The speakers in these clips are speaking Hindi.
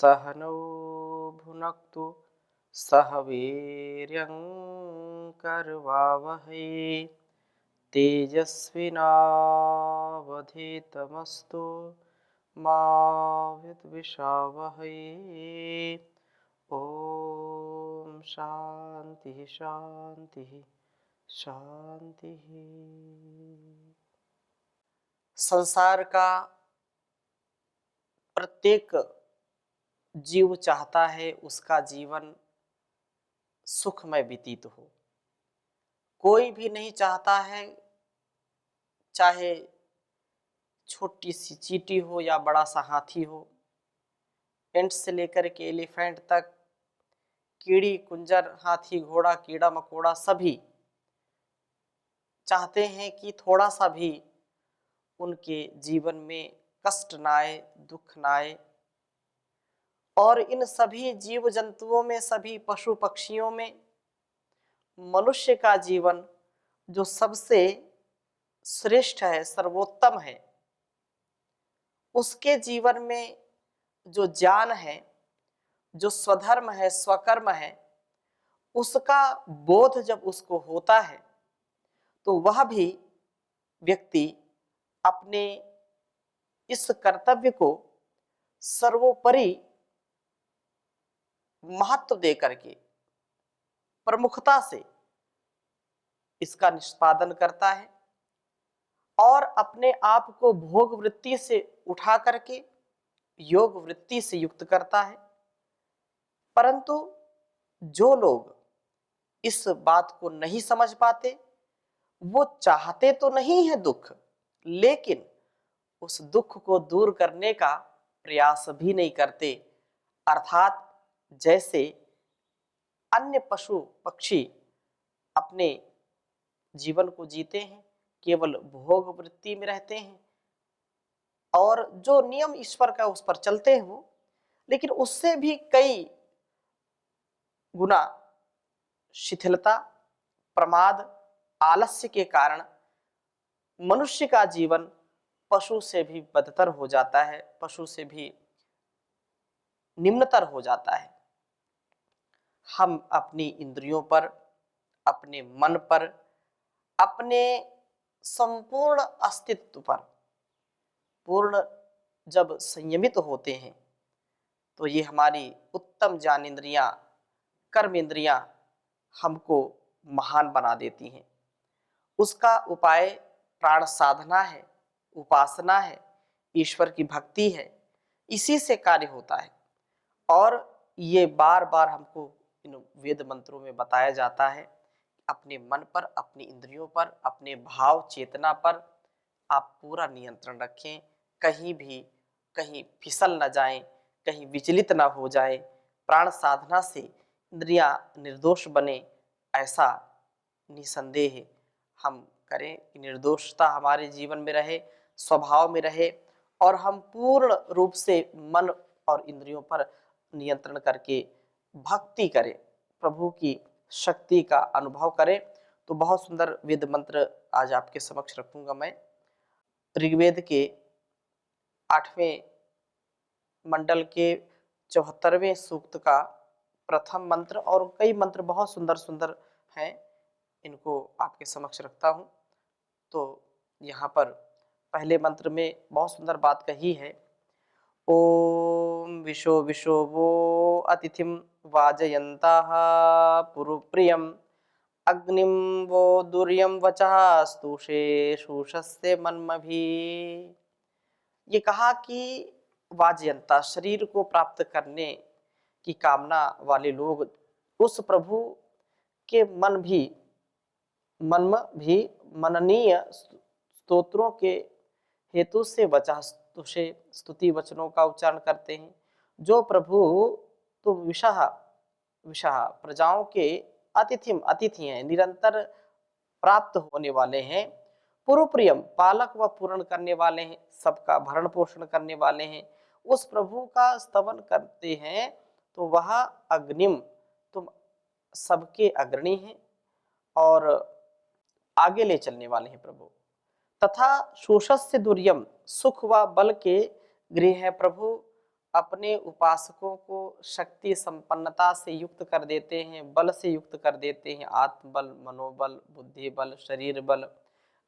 सह नौ भुनक्तु सह वीर्यं करवावहै तेजस्विनावधीतमस्तु मा विद्विषावहै। ओम शांति शांति शांति। संसार का प्रत्येक जीव चाहता है उसका जीवन सुखमय व्यतीत हो। कोई भी नहीं चाहता है, चाहे छोटी सी चींटी हो या बड़ा सा हाथी हो, एंट से लेकर के एलिफेंट तक, कीड़ी कुंजर, हाथी घोड़ा, कीड़ा मकोड़ा, सभी चाहते हैं कि थोड़ा सा भी उनके जीवन में कष्ट ना आए, दुख ना आए। और इन सभी जीव जंतुओं में, सभी पशु पक्षियों में मनुष्य का जीवन जो सबसे श्रेष्ठ है, सर्वोत्तम है, उसके जीवन में जो ज्ञान है, जो स्वधर्म है, स्वकर्म है, उसका बोध जब उसको होता है तो वह भी व्यक्ति अपने इस कर्तव्य को सर्वोपरि महत्व दे करके प्रमुखता से इसका निष्पादन करता है और अपने आप को भोग वृत्ति से उठा करके योग वृत्ति से युक्त करता है। परंतु जो लोग इस बात को नहीं समझ पाते, वो चाहते तो नहीं है दुख, लेकिन उस दुख को दूर करने का प्रयास भी नहीं करते। अर्थात जैसे अन्य पशु पक्षी अपने जीवन को जीते हैं, केवल भोग वृत्ति में रहते हैं और जो नियम ईश्वर का उस पर चलते हैं वो, लेकिन उससे भी कई गुना शिथिलता, प्रमाद, आलस्य के कारण मनुष्य का जीवन पशु से भी बदतर हो जाता है, पशु से भी निम्नतर हो जाता है। हम अपनी इंद्रियों पर, अपने मन पर, अपने संपूर्ण अस्तित्व पर पूर्ण जब संयमित होते हैं तो ये हमारी उत्तम ज्ञानेंद्रियां, कर्म इंद्रियां हमको महान बना देती हैं। उसका उपाय प्राण साधना है, उपासना है, ईश्वर की भक्ति है, इसी से कार्य होता है। और ये बार बार हमको इन वेद मंत्रों में बताया जाता है, अपने मन पर, अपनी इंद्रियों पर, अपने भाव चेतना पर आप पूरा नियंत्रण रखें। कहीं फिसल न जाएं, कहीं विचलित ना हो जाएं। प्राण साधना से इंद्रियां निर्दोष बने, ऐसा निसंदेह हम करें कि निर्दोषता हमारे जीवन में रहे, स्वभाव में रहे और हम पूर्ण रूप से मन और इंद्रियों पर नियंत्रण करके भक्ति करें, प्रभु की शक्ति का अनुभव करें। तो बहुत सुंदर वेद मंत्र आज आपके समक्ष रखूंगा मैं। ऋग्वेद के 8वें मंडल के 74वें सूक्त का प्रथम मंत्र, और कई मंत्र बहुत सुंदर सुंदर हैं, इनको आपके समक्ष रखता हूं। तो यहाँ पर पहले मंत्र में बहुत सुंदर बात कही है। ओम विशो विशो वो अतिथिम वाजयन्ताः पुरुप्रियम अग्निम वो दुर्यम वचः स्तुषे शूषस्य मन्मभी। ये कहा कि वाजयंता, शरीर को प्राप्त करने की कामना वाले लोग उस प्रभु के मन भी मननीय स्तोत्रों के हेतु से वचः स्तुषे, स्तुति वचनों का उच्चारण करते हैं। जो प्रभु तो विशः प्रजाओं के अतिथि हैं, निरंतर प्राप्त होने वाले हैं। पुरुप्रियम, पालक व पूर्ण करने वाले हैं, सबका भरण पोषण करने वाले हैं। उस प्रभु का स्तवन करते हैं तो वह अग्निम, तुम सबके अग्रणी हैं और आगे ले चलने वाले हैं प्रभु। तथा शोषस्य दुर्यम, सुख व बल के गृह है प्रभु अपने उपासकों को शक्ति संपन्नता से युक्त कर देते हैं, बल से युक्त कर देते हैं, आत्मबल, मनोबल, बुद्धि बल, शरीर बल,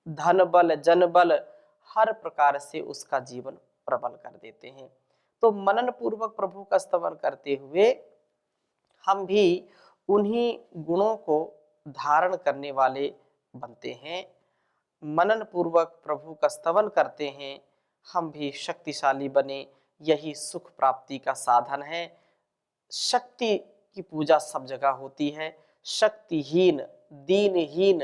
धन बल, जन बल, हर प्रकार से उसका जीवन प्रबल कर देते हैं। तो मनन पूर्वक प्रभु का स्तवन करते हुए हम भी उन्हीं गुणों को धारण करने वाले बनते हैं। मनन पूर्वक प्रभु का स्तवन करते हैं, हम भी शक्तिशाली बने, यही सुख प्राप्ति का साधन है। शक्ति की पूजा सब जगह होती है, शक्तिहीन दीनहीन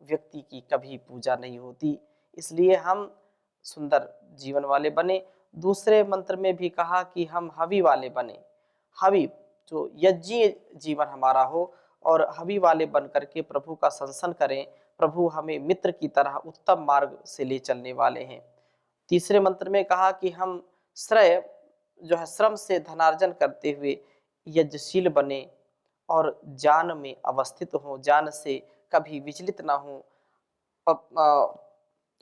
व्यक्ति की कभी पूजा नहीं होती। इसलिए हम सुंदर जीवन वाले बने। दूसरे मंत्र में भी कहा कि हम हवि वाले बने, हवि जो यज्ञीय जीवन हमारा हो, और हवि वाले बन करके प्रभु का संसन करें। प्रभु हमें मित्र की तरह उत्तम मार्ग से ले चलने वाले हैं। तीसरे मंत्र में कहा कि हम श्रेय जो है श्रम से धनार्जन करते हुए यज्ञशील बने और ज्ञान में अवस्थित हो, ज्ञान से कभी विचलित ना हो।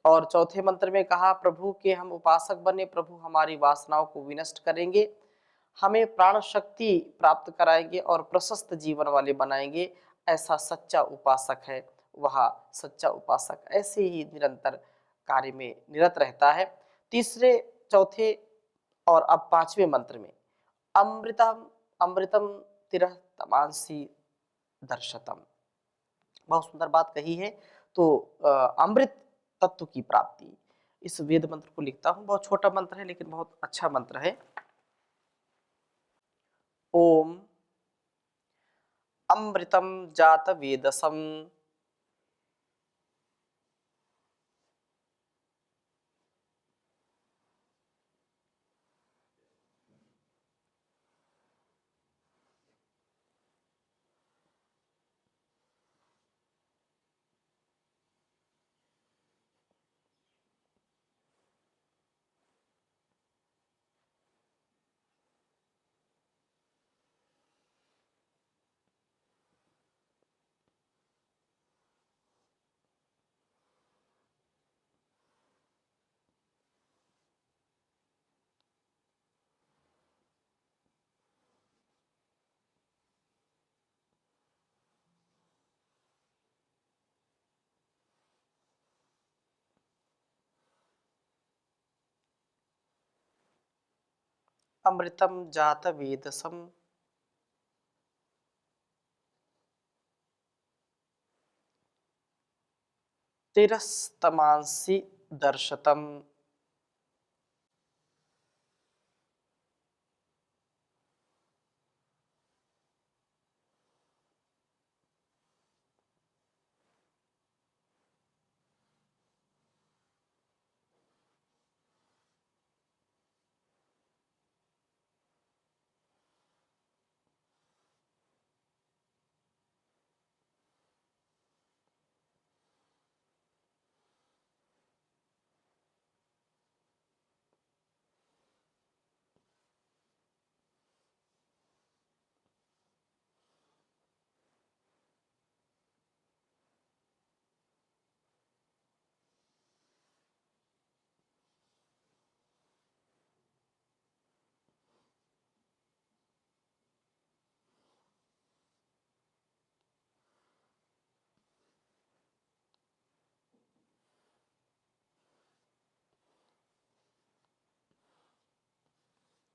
और चौथे मंत्र में कहा प्रभु के हम उपासक बने, प्रभु हमारी वासनाओं को विनष्ट करेंगे, हमें प्राण शक्ति प्राप्त कराएंगे और प्रशस्त जीवन वाले बनाएंगे। ऐसा सच्चा उपासक है, वह सच्चा उपासक ऐसे ही निरंतर कार्य में निरत रहता है। तीसरे, चौथे और अब पांचवें मंत्र में अमृतम अमृतम तिरह तमांसी दर्शतम, बहुत सुंदर बात कही है। तो अमृत तत्व की प्राप्ति, इस वेद मंत्र को लिखता हूं, बहुत छोटा मंत्र है लेकिन बहुत अच्छा मंत्र है। ओम अमृतम जात वेदसम अमृतम जात वेदसम तिरस्तमांसि दर्शतम।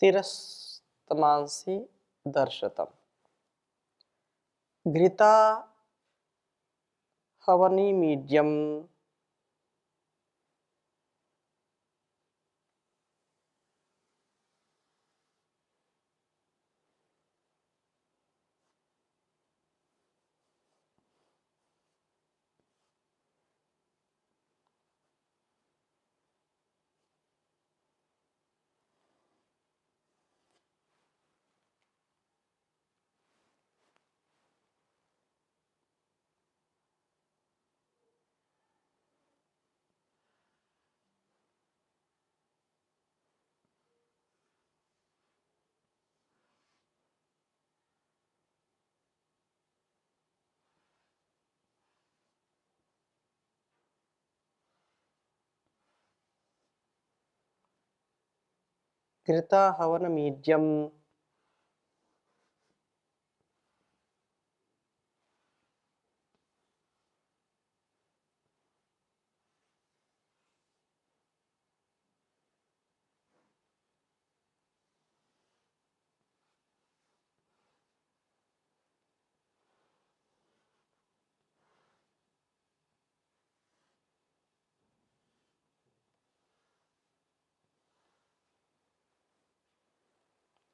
तिरस्तमांसि दर्शतम। घृता हवनी मीडियम घृता हवन मीड्यम।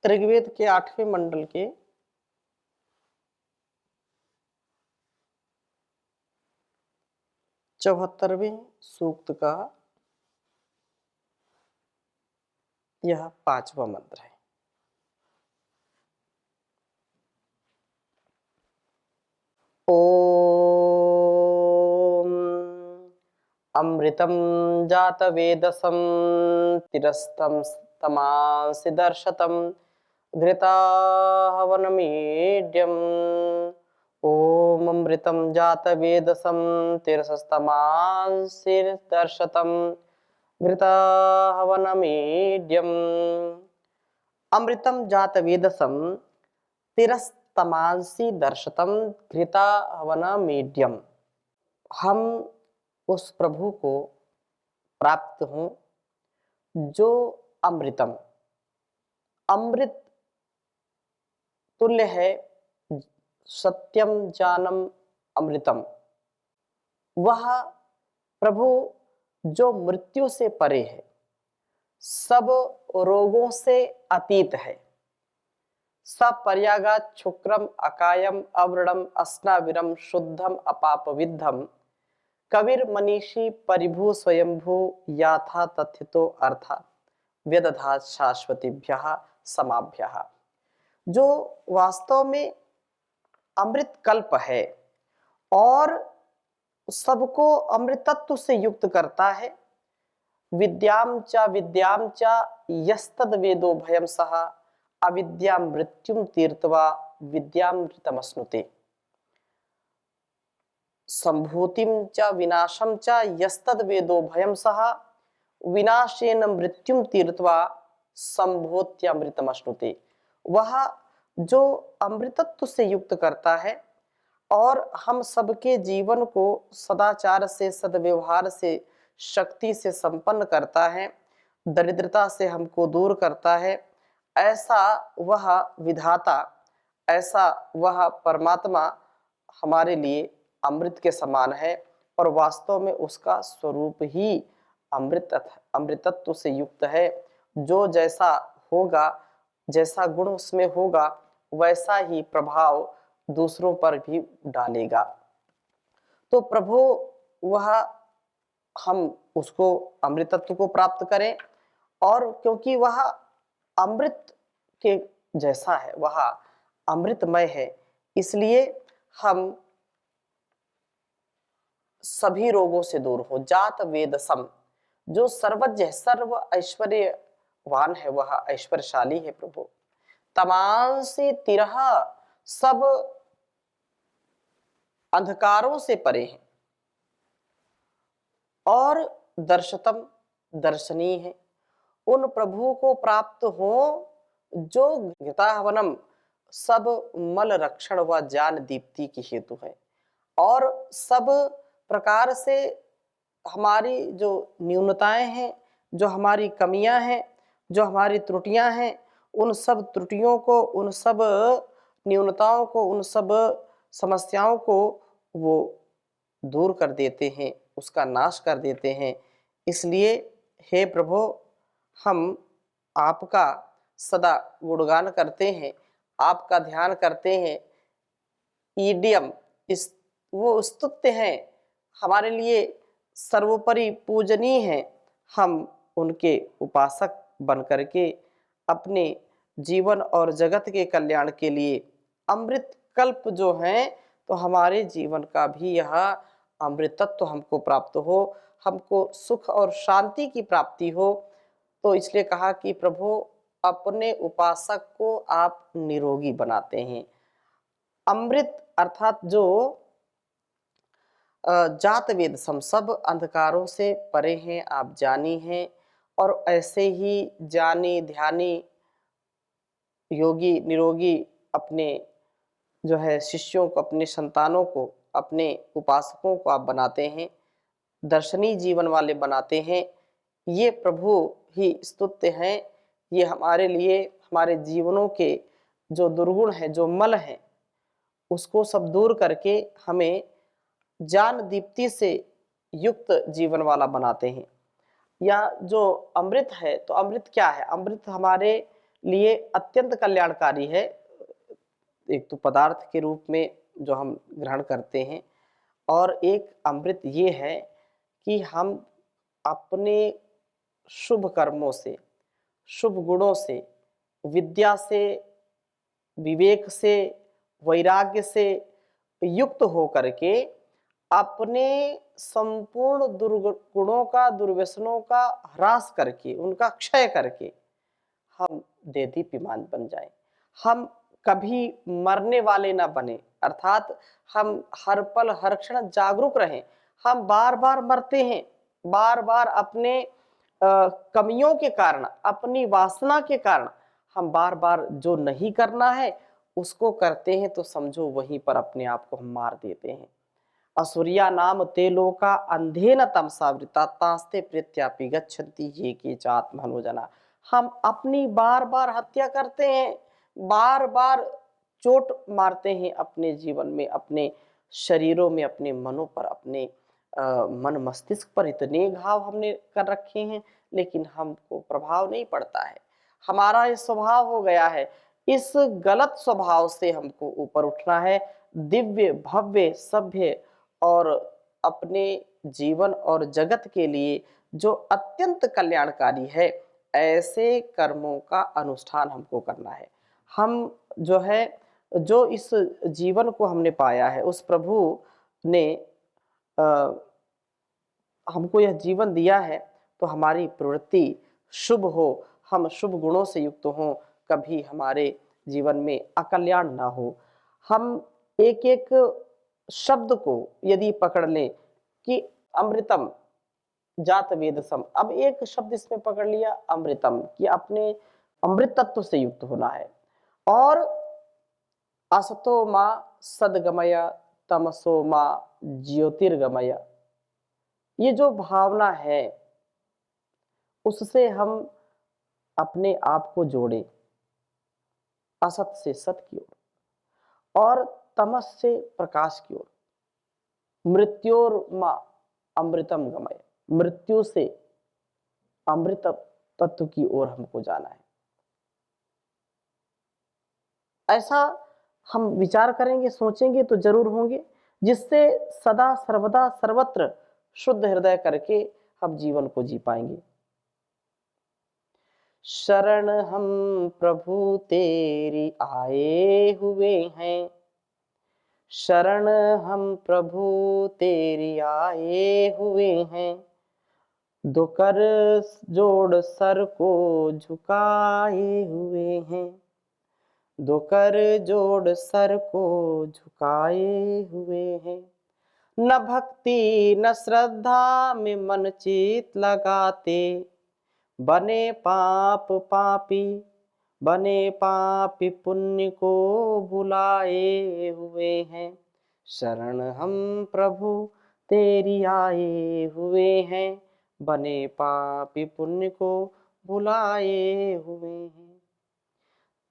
ऋग्वेद के 8वें मंडल के 74वें सूक्त का यह 5वां मंत्र है। ओम अमृतम जातवेदसं तिरस्तं तमांसि दर्शतं घृताहवनमीड्यम्। ओम अमृतम जातवेदसं तिरस्तमांसि दर्शतं घृताहवनमीड्यम्। अमृतम जातवेदसं तिरस्तमांसि दर्शतम घृताहवनमीड्यम्। हम उस प्रभु को प्राप्त हों जो अमृतम, अमृत तुल्य है, सत्यम जानम अमृतम। वह प्रभु जो मृत्यु से परे है, सब रोगों से अतीत है, सपर्यागात शुक्रम अकायम अव्रणम अस्नाविरम शुद्धम अपापविद्धम कबीर मनीषी परिभू स्वयंभू याथा तथितो अर्था व्यदधात शाश्वतीभ्यः समाभ्यः। जो वास्तव में अमृत कल्प है और सबको अमृतत्व से युक्त करता है। विद्याम च यस्तद वेदो भयम सह अविद्या मृत्युम तीर्थवा विद्यामृतमश्नुते। संभूतिम च विनाशम च यस्तद वेदो भयम सह विनाशेन मृत्युम तीर्थवा संभूत्यामृतमश्नुते। वह जो अमृतत्व से युक्त करता है और हम सबके जीवन को सदाचार से, सद्व्यवहार से, शक्ति से संपन्न करता है, दरिद्रता से हमको दूर करता है, ऐसा वह विधाता, ऐसा वह परमात्मा हमारे लिए अमृत के समान है और वास्तव में उसका स्वरूप ही अमृतत्व से युक्त है। जो जैसा होगा, जैसा गुण उसमें होगा, वैसा ही प्रभाव दूसरों पर भी डालेगा। तो प्रभु वह, हम उसको अमृतत्व को प्राप्त करें और क्योंकि वह अमृत के जैसा है, वह अमृतमय है, इसलिए हम सभी रोगों से दूर हो। जात वेदसम, जो सर्वज्ञ सर्व ऐश्वर्यवान है, वह ऐश्वर्यशाली है प्रभु। तमांसी तिरह, सब अंधकारों से परे हैं और दर्शतम, दर्शनीय है। उन प्रभु को प्राप्त हो जो घृताहवनम, सब मल रक्षण व ज्ञान दीप्ति की हेतु है और सब प्रकार से हमारी जो न्यूनताएं हैं, जो हमारी कमियां हैं, जो हमारी त्रुटियां हैं, उन सब त्रुटियों को, उन सब न्यूनताओं को, उन सब समस्याओं को वो दूर कर देते हैं, उसका नाश कर देते हैं। इसलिए हे प्रभु, हम आपका सदा गुणगान करते हैं, आपका ध्यान करते हैं। ईडियम, इस वो स्तुत्य हैं, हमारे लिए सर्वोपरि पूजनीय हैं। हम उनके उपासक बन करके अपने जीवन और जगत के कल्याण के लिए अमृत कल्प जो हैं, तो हमारे जीवन का भी यह अमृतत्व हमको प्राप्त हो, हमको सुख और शांति की प्राप्ति हो। तो इसलिए कहा कि प्रभु अपने उपासक को आप निरोगी बनाते हैं। अमृत अर्थात जो जात वेद सम, सब अंधकारों से परे हैं, आप जानी हैं और ऐसे ही ज्ञानी ध्यानी योगी निरोगी अपने जो है शिष्यों को, अपने संतानों को, अपने उपासकों को आप बनाते हैं, दर्शनीय जीवन वाले बनाते हैं। ये प्रभु ही स्तुत्य हैं। ये हमारे लिए हमारे जीवनों के जो दुर्गुण हैं, जो मल हैं, उसको सब दूर करके हमें ज्ञान दीप्ति से युक्त जीवन वाला बनाते हैं। या जो अमृत है, तो अमृत क्या है? अमृत हमारे लिए अत्यंत कल्याणकारी है। एक तो पदार्थ के रूप में जो हम ग्रहण करते हैं, और एक अमृत ये है कि हम अपने शुभ कर्मों से, शुभ गुणों से, विद्या से, विवेक से, वैराग्य से युक्त होकर के अपने संपूर्ण दुर्गुणों का, दुर्व्यसनों का ह्रास करके, उनका क्षय करके हम देदीप्यमान बन जाएं। हम कभी मरने वाले ना बने, अर्थात हम हर पल हर क्षण जागरूक रहें। हम बार बार मरते हैं, बार बार अपने कमियों के कारण, अपनी वासना के कारण हम बार बार जो नहीं करना है उसको करते हैं, तो समझो वहीं पर अपने आप को हम मार देते हैं। असुरिया नाम ते लोका अंधेन तमसावृता तास्ते प्रीत्यापि गच्छन्ति ये के चात्मनोजना। हम अपनी बार बार हत्या करते हैं, बार बार चोट मारते हैं अपने जीवन में, अपने शरीरों में, अपने मनों पर, अपने मन मस्तिष्क पर इतने घाव हमने कर रखे हैं, लेकिन हमको प्रभाव नहीं पड़ता है। हमारा ये स्वभाव हो गया है। इस गलत स्वभाव से हमको ऊपर उठना है। दिव्य भव्य सभ्य और अपने जीवन और जगत के लिए जो अत्यंत कल्याणकारी है, ऐसे कर्मों का अनुष्ठान हमको करना है। हम जो है, जो इस जीवन को हमने पाया है, उस प्रभु ने हमको यह जीवन दिया है, तो हमारी प्रवृत्ति शुभ हो, हम शुभ गुणों से युक्त हों, कभी हमारे जीवन में अकल्याण ना हो। हम एक एक शब्द को यदि पकड़ लें कि अमृतम जात वेदसम, अब एक शब्द इसमें पकड़ लिया अमृतम, कि अपने अमृत तत्व से युक्त होना है। और असतो माँ सदगमय तमसो माँ ज्योतिर्गमय, ये जो भावना है उससे हम अपने आप को जोड़े असत से सत की ओर और तमस से प्रकाश की ओर। मृत्योर्मा अमृतम गमय, मृत्यु से अमृत तत्व की ओर हमको जाना है। ऐसा हम विचार करेंगे, सोचेंगे तो जरूर होंगे, जिससे सदा सर्वदा सर्वत्र शुद्ध हृदय करके हम जीवन को जी पाएंगे। शरण हम प्रभु तेरी आए हुए हैं, शरण हम प्रभु तेरी आए हुए हैं, दो कर जोड़ सर को झुकाए हुए हैं, दो कर जोड़ सर को झुकाए हुए हैं। न भक्ति न श्रद्धा में मन चित लगाते, बने पाप पापी, बने पापी पुण्य को भुलाए हुए हैं। शरण हम प्रभु तेरी आए हुए हैं, बने पापी पुण्य को भुलाए हुए हैं।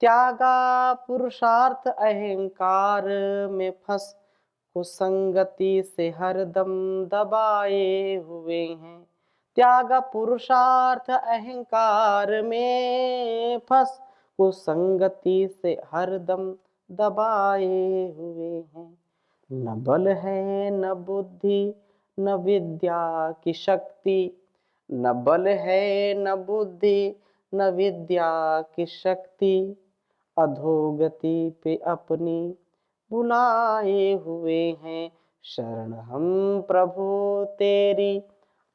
त्यागा पुरुषार्थ अहंकार में फंस कुसंगति से हरदम दबाए हुए हैं। त्यागा पुरुषार्थ अहंकार में फंस कुसंगति से हरदम दबाए हुए हैं। न बल है न बुद्धि न विद्या की शक्ति, न बल है न बुद्धि न विद्या की शक्ति, अधोगति पे अपनी बुलाए हुए हैं। शरण हम प्रभु तेरी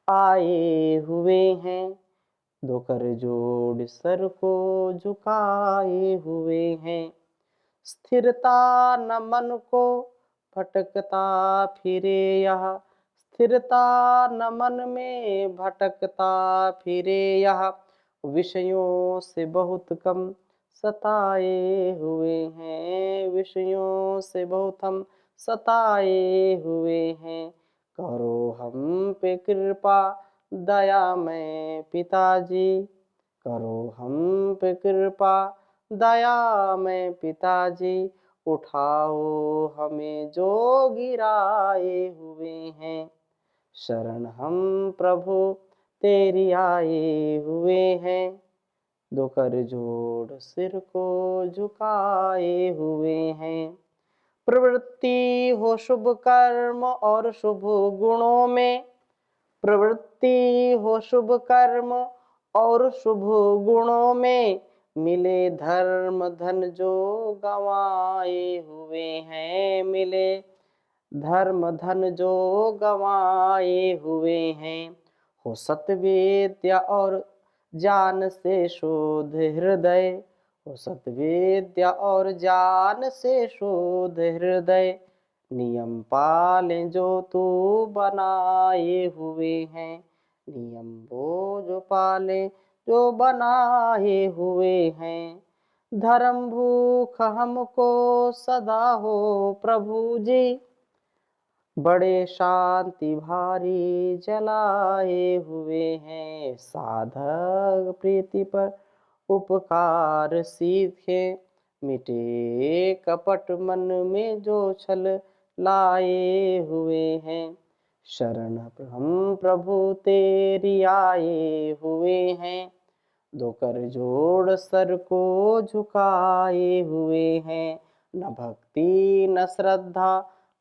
आए हुए हैं, दो कर जोड़ सर को झुकाए हुए हैं। स्थिरता न मन को भटकता फिरे, यह स्थिरता न मन में भटकता फिरे यह, विषयों से बहुत कम सताए हुए हैं, विषयों से बहुत हम सताए हुए हैं। करो हम पे कृपा दयामय पिताजी, करो हम पे कृपा दयामय पिताजी, उठाओ हमें जो गिराए हुए हैं। शरण हम प्रभु तेरी आए हुए हैं, दो कर जोड़ सिर को झुकाए हुए हैं। प्रवृत्ति हो शुभ कर्म और शुभ गुणों में, प्रवृत्ति हो शुभ कर्म और शुभ गुणों में, मिले धर्म धन जो गंवाए हुए हैं, मिले धर्म धन जो गंवाए हुए हैं। हो सतविद्या और ज्ञान से शोध हृदय, हो सतविद्या और ज्ञान से शोध हृदय, नियम पालें जो तू बनाए हुए हैं, नियम वो जो पाले जो बनाए हुए हैं। धर्म भूख हमको सदा हो प्रभु जी, बड़े शांति भारी जलाए हुए हैं। साधक प्रीति पर उपकार सीखे, मिटे कपट मन में जो छल लाए हुए हैं। शरण हम प्रभु तेरी आए हुए हैं, दो कर जोड़ सर को झुकाए हुए हैं। न भक्ति न श्रद्धा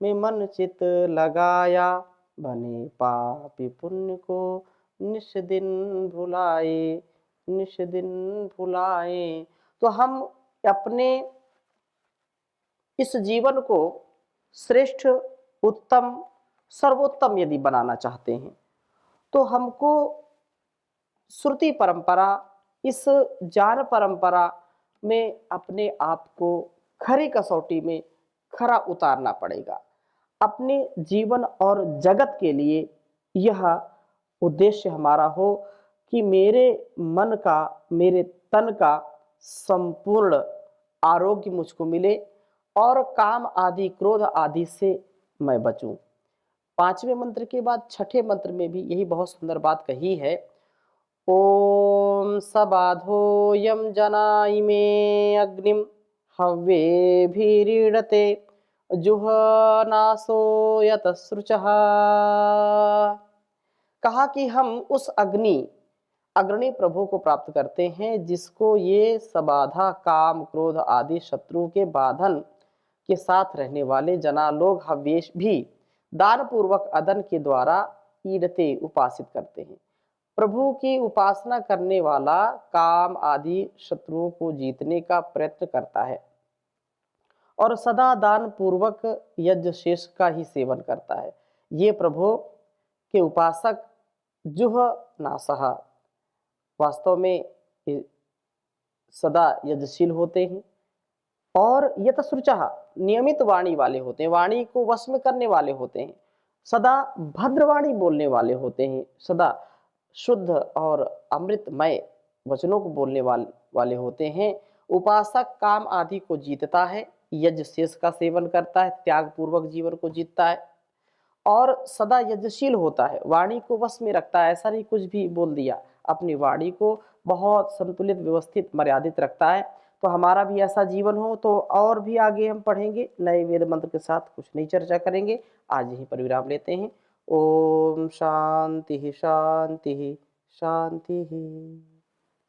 में मन चित लगाया, बने पापी पुण्य को निश दिन भुलाए, निश दिन भुलाए। तो हम अपने इस जीवन को श्रेष्ठ, उत्तम, सर्वोत्तम यदि बनाना चाहते हैं, तो हमको श्रुति परंपरा, इस ज्ञान परंपरा में अपने आप को खरी कसौटी में खरा उतारना पड़ेगा। अपने जीवन और जगत के लिए यह उद्देश्य हमारा हो कि मेरे मन का, मेरे तन का संपूर्ण आरोग्य मुझको मिले और काम आदि, क्रोध आदि से मैं बचूं। 5वें मंत्र के बाद 6ठे मंत्र में भी यही बहुत सुंदर बात कही है। ओम सबाधोयम जना इमे अग्निम हव्येभिरीडते जुहनासो यतसृचः। कहा कि हम उस अग्रणी प्रभु को प्राप्त करते हैं जिसको ये सबाधा, काम क्रोध आदि शत्रु के बाधन के साथ रहने वाले जना लोग हव्येश भी दान पूर्वक अदन के द्वारा ईडते उपासित करते हैं। प्रभु की उपासना करने वाला काम आदि शत्रुओं को जीतने का प्रयत्न करता है और सदा दान पूर्वक यज्ञ शेष का ही सेवन करता है। ये प्रभु के उपासक जुह नासहा वास्तव में सदा यज्ञशील होते हैं और यतसृचः नियमित वाणी वाले होते हैं, वाणी को वश में करने वाले होते हैं, सदा भद्रवाणी बोलने वाले होते हैं, सदा शुद्ध और अमृतमय वचनों को बोलने वाले होते हैं। उपासक काम आदि को जीतता है, यज्ञ शेष का सेवन करता है, त्याग पूर्वक जीवन को जीतता है और सदा यज्ञशील होता है, वाणी को वश में रखता है, ऐसा नहीं कुछ भी बोल दिया, अपनी वाणी को बहुत संतुलित, व्यवस्थित, मर्यादित रखता है। तो हमारा भी ऐसा जीवन हो। तो और भी आगे हम पढ़ेंगे, नए वेद मंत्र के साथ कुछ नई चर्चा करेंगे। आज यहीं पर विराम लेते हैं। ओम शांति शांति शांति।